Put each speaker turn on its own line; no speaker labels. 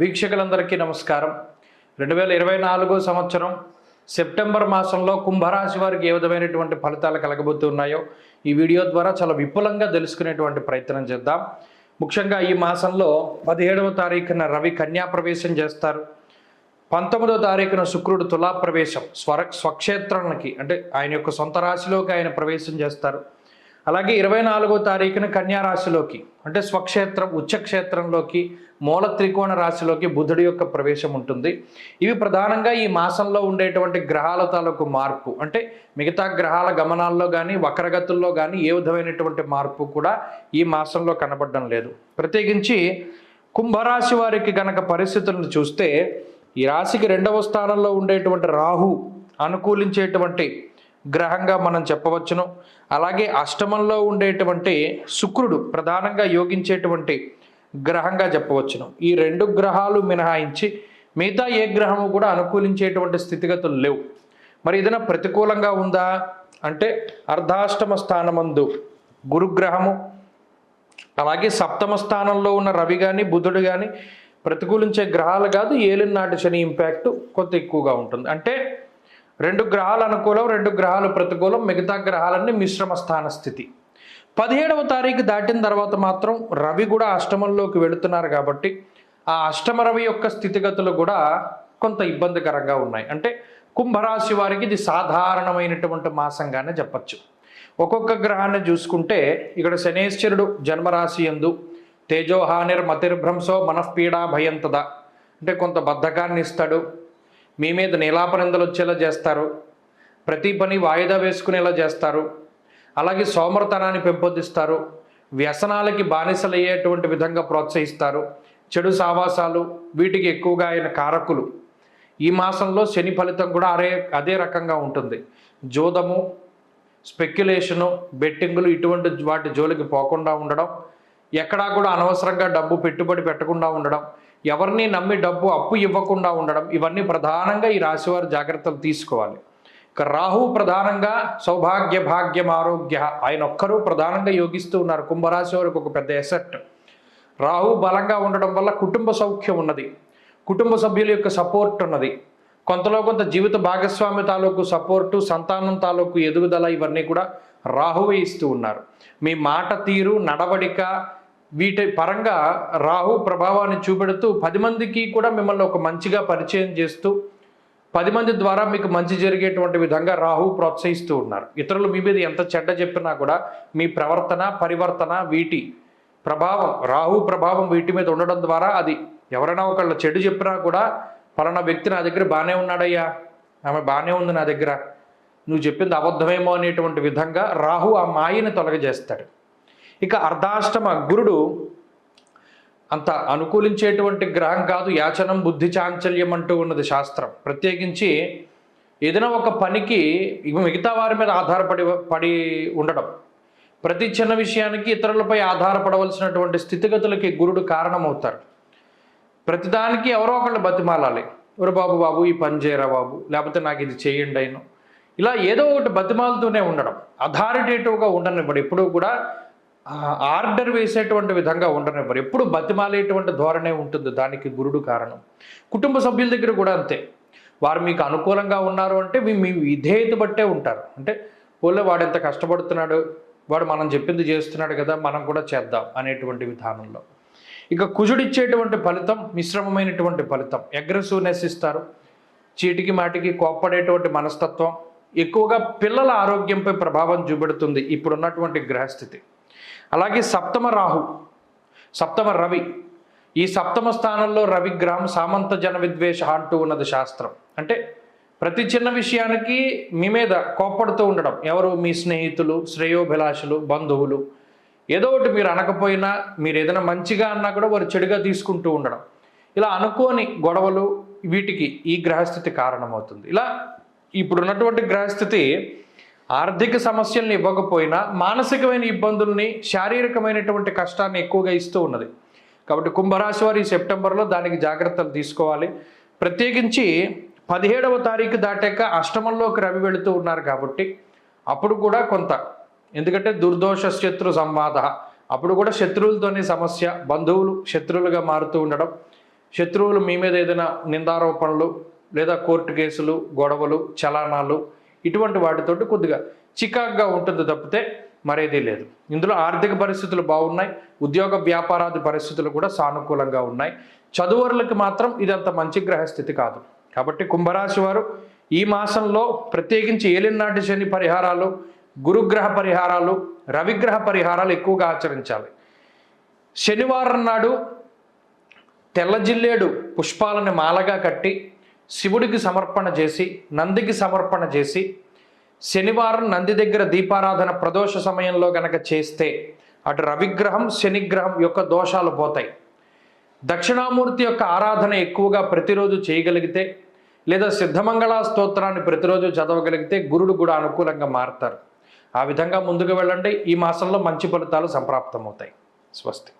వీక్షకులందరికీ నమస్కారం. 2024 సంవత్సరం సెప్టెంబర్ మాసంలో కుంభరాశి వారికి ఏ విధమైనటువంటి ఫలితాలు కలగబోతున్నాయో ఈ వీడియో ద్వారా చాలా విపులంగా తెలుసుకునేటువంటి ప్రయత్నం చేద్దాం. ముఖ్యంగా ఈ మాసంలో 17వ తారీఖున రవి కన్యా ప్రవేశం చేస్తారు. 19వ తారీఖున శుక్రుడు తులా ప్రవేశం స్వక్షేత్రానికి అంటే ఆయన యొక్క సొంత రాశిలోకి ఆయన ప్రవేశం చేస్తారు. అలాగే 24వ తారీఖున కన్యా రాశిలోకి అంటే స్వక్షేత్రం ఉచ్చక్షేత్రంలోకి మూల త్రికోణ రాశిలోకి బుధుడి యొక్క ప్రవేశం ఉంటుంది. ఇవి ప్రధానంగా ఈ మాసంలో ఉండేటువంటి గ్రహాల తాలూకు మార్పు అంటే మిగతా గ్రహాల గమనాల్లో కానీ వక్రగతుల్లో కానీ ఏ విధమైనటువంటి మార్పు కూడా ఈ మాసంలో కనబడడం లేదు. ప్రత్యేకించి కుంభరాశి వారికి గనక పరిస్థితులను చూస్తే ఈ రాశికి 2వ స్థానంలో ఉండేటువంటి రాహు అనుకూలించేటువంటి గ్రహంగా మనం చెప్పవచ్చును. అలాగే అష్టమంలో ఉండేటువంటి శుక్రుడు ప్రధానంగా యోగించేటువంటి గ్రహంగా చెప్పవచ్చును. ఈ 2 గ్రహాలు మినహాయించి మిగతా ఏ గ్రహము కూడా అనుకూలించేటువంటి స్థితిగతులు లేవు. మరి ఏదైనా ప్రతికూలంగా ఉందా అంటే అర్ధాష్టమ స్థానమందు గురుగ్రహము అలాగే సప్తమ స్థానంలో ఉన్న రవి కానీ బుధుడు కానీ ప్రతికూలించే గ్రహాలు కాదు. ఏలినాటి శని ఇంపాక్ట్ కొంత ఎక్కువగా ఉంటుంది. అంటే 2 గ్రహాలు అనుకూలం 2 గ్రహాలు ప్రతికూలం, మిగతా గ్రహాలన్నీ మిశ్రమ స్థాన స్థితి. 17వ తారీఖు దాటిన తర్వాత మాత్రం రవి కూడా అష్టమంలోకి వెళుతున్నారు కాబట్టి ఆ అష్టమ రవి యొక్క స్థితిగతులు కూడా కొంత ఇబ్బందికరంగా ఉన్నాయి. అంటే కుంభరాశి వారికి ఇది సాధారణమైనటువంటి మాసంగానే చెప్పచ్చు. ఒక్కొక్క గ్రహాన్ని చూసుకుంటే ఇక్కడ శనేశ్వరుడు జన్మరాశి యందు తేజోహానిర్ మతిర్భ్రంశో మనఃపీడా భయంతద అంటే కొంత బద్ధకాన్ని ఇస్తాడు. మీ మీద నీలాపనిందలు వచ్చేలా చేస్తారు. ప్రతి పని వాయిదా వేసుకునేలా చేస్తారు. అలాగే సోమరతనాన్ని పెంపొందిస్తారు. వ్యసనాలకి బానిసలయ్యేటువంటి విధంగా ప్రోత్సహిస్తారు. చెడు సావాసాలు వీటికి ఎక్కువగా ఆయన కారకులు. ఈ మాసంలో శని ఫలితం కూడా అదే రకంగా ఉంటుంది. జోదము, స్పెక్యులేషను, బెట్టింగులు ఇటువంటి వాటి జోలికి పోకుండా ఉండడం, ఎక్కడా కూడా అనవసరంగా డబ్బు పెట్టుబడి పెట్టకుండా ఉండడం, ఎవరిని నమ్మి డబ్బు అప్పు ఇవ్వకుండా ఉండడం, ఇవన్నీ ప్రధానంగా ఈ రాశివారు జాగ్రత్తలు తీసుకోవాలి. ఇక రాహు ప్రధానంగా సౌభాగ్య భాగ్యం ఆరోగ్య ఆయన ఒక్కరూ ప్రధానంగా యోగిస్తూ ఉన్నారు. కుంభరాశి వారికి ఒక పెద్ద ఎసెట్. రాహు బలంగా ఉండడం వల్ల కుటుంబ సౌఖ్యం ఉన్నది, కుటుంబ సభ్యుల యొక్క సపోర్ట్ ఉన్నది, కొంతలో కొంత జీవిత భాగస్వామి తాలూకు సపోర్టు, సంతానం తాలూకు ఎదుగుదల ఇవన్నీ కూడా రాహువే ఇస్తూ ఉన్నారు. మీ మాట తీరు నడవడిక వీటి పరంగా రాహు ప్రభావాన్ని చూపెడుతూ 10 మందికి కూడా మిమ్మల్ని ఒక మంచిగా పరిచయం చేస్తూ 10 మంది ద్వారా మీకు మంచి జరిగేటువంటి విధంగా రాహు ప్రోత్సహిస్తూ ఉన్నారు. ఇతరులు మీ మీద ఎంత చెడ్డ చెప్పినా కూడా మీ ప్రవర్తన పరివర్తన వీటి ప్రభావం రాహు ప్రభావం వీటి మీద ఉండడం ద్వారా అది ఎవరైనా ఒకళ్ళు చెడు చెప్పినా కూడా పలానా వ్యక్తి నా దగ్గర బాగానే ఉన్నాడయ్యా, ఆమె బాగానే ఉంది నా దగ్గర, నువ్వు చెప్పింది అబద్ధమేమో అనేటువంటి విధంగా రాహు ఆ మాయని తొలగజేస్తాడు. ఇక అర్ధాష్టమ గురుడు అంత అనుకూలించేటువంటి గ్రహం కాదు. యాచనం బుద్ధి చాంచల్యం అంటూ ఉన్నది శాస్త్రం. ప్రత్యేకించి ఏదైనా ఒక పనికి మిగతా వారి మీద పడి ఉండడం, ప్రతి చిన్న విషయానికి ఇతరులపై ఆధారపడవలసినటువంటి స్థితిగతులకి గురుడు కారణమవుతారు. ప్రతిదానికి ఎవరో ఒకళ్ళు బతిమాలాలి. ఎవరు బాబు ఈ పని చేయరా బాబు, లేకపోతే నాకు ఇది చేయండి అయిను, ఇలా ఏదో ఒకటి బతిమాలుతూనే ఉండడం. అథారిటేటివ్గా ఉండనివ్వడు, ఎప్పుడూ కూడా ఆర్డర్ వేసేటువంటి విధంగా ఉండనివ్వరు, ఎప్పుడు బతిమాలేటువంటి ధోరణే ఉంటుంది. దానికి గురుడు కారణం. కుటుంబ సభ్యుల దగ్గర కూడా అంతే. వారు మీకు అనుకూలంగా ఉన్నారు అంటే మీ విధేయత బట్టే ఉంటారు. అంటే పోలే వాడు ఎంత కష్టపడుతున్నాడు, వాడు మనం చెప్పింది చేస్తున్నాడు కదా, మనం కూడా చేద్దాం అనేటువంటి విధానంలో. ఇక కుజుడిచ్చేటువంటి ఫలితం మిశ్రమమైనటువంటి ఫలితం. అగ్రెసివ్నెస్ ఇస్తారు, చీటికి మాటికి కోప్పడేటువంటి మనస్తత్వం, ఎక్కువగా పిల్లల ఆరోగ్యంపై ప్రభావం చూపెడుతుంది ఇప్పుడున్నటువంటి గ్రహస్థితి. అలాగే సప్తమ రాహు సప్తమ రవి, ఈ సప్తమ స్థానంలో రవి గ్రహం సామంత జన విద్వేష అంటూ ఉన్నది శాస్త్రం. అంటే ప్రతి చిన్న విషయానికి మీ మీద కోప్పడుతూ ఉండడం. ఎవరు? మీ స్నేహితులు, శ్రేయోభిలాషులు, బంధువులు. ఏదో ఒకటి మీరు అనకపోయినా, మీరు ఏదైనా మంచిగా అన్నా కూడా వారు చెడుగా తీసుకుంటూ ఉండడం. ఇలా అనుకోని గొడవలు వీటికి ఈ గ్రహస్థితి కారణమవుతుంది. ఇలా ఇప్పుడున్నటువంటి గ్రహస్థితి ఆర్థిక సమస్యల్ని ఇవ్వకపోయినా మానసికమైన ఇబ్బందుల్ని, శారీరకమైనటువంటి కష్టాన్ని ఎక్కువగా ఇస్తూ ఉన్నది. కాబట్టి కుంభరాశి వారు ఈ సెప్టెంబర్లో దానికి జాగ్రత్తలు తీసుకోవాలి. ప్రత్యేకించి 17వ తారీఖు దాటాక అష్టమంలోకి రవి వెళుతూ ఉన్నారు కాబట్టి అప్పుడు కూడా కొంత, ఎందుకంటే దుర్దోష శత్రు సంవాద, అప్పుడు కూడా శత్రువులతోనే సమస్య, బంధువులు శత్రువులుగా మారుతూ ఉండడం, శత్రువులు మీ మీద ఏదైనా నిందారోపణలు లేదా కోర్టు కేసులు, గొడవలు, చలానాలు ఇటువంటి వాటితోటి కొద్దిగా చికాగ్గా ఉంటుంది తప్పితే మరేదీ లేదు. ఇందులో ఆర్థిక పరిస్థితులు బాగున్నాయి, ఉద్యోగ వ్యాపారాది పరిస్థితులు కూడా సానుకూలంగా ఉన్నాయి. చదువురులకు మాత్రం ఇదంత మంచి గ్రహస్థితి కాదు. కాబట్టి కుంభరాశి వారు ఈ మాసంలో ప్రత్యేకించి ఏలినాటి శని పరిహారాలు, గురుగ్రహ పరిహారాలు, రవిగ్రహ పరిహారాలు ఎక్కువగా ఆచరించాలి. శనివారం నాడు తెల్ల జిల్లేడు పుష్పాలను మాలగా కట్టి శివుడికి సమర్పణ చేసి, నందికి సమర్పణ చేసి, శనివారం నంది దగ్గర దీపారాధన ప్రదోష సమయంలో గనక చేస్తే అటు రవిగ్రహం, శనిగ్రహం యొక్క దోషాలు పోతాయి. దక్షిణామూర్తి యొక్క ఆరాధన ఎక్కువగా ప్రతిరోజు చేయగలిగితే లేదా సిద్ధమంగళ స్తోత్రాన్ని ప్రతిరోజు చదవగలిగితే గురుడు కూడా అనుకూలంగా మారుతారు. ఆ విధంగా ముందుకు వెళ్ళండి. ఈ మాసంలో మంచి ఫలితాలు సంప్రాప్తమవుతాయి. స్వస్తి.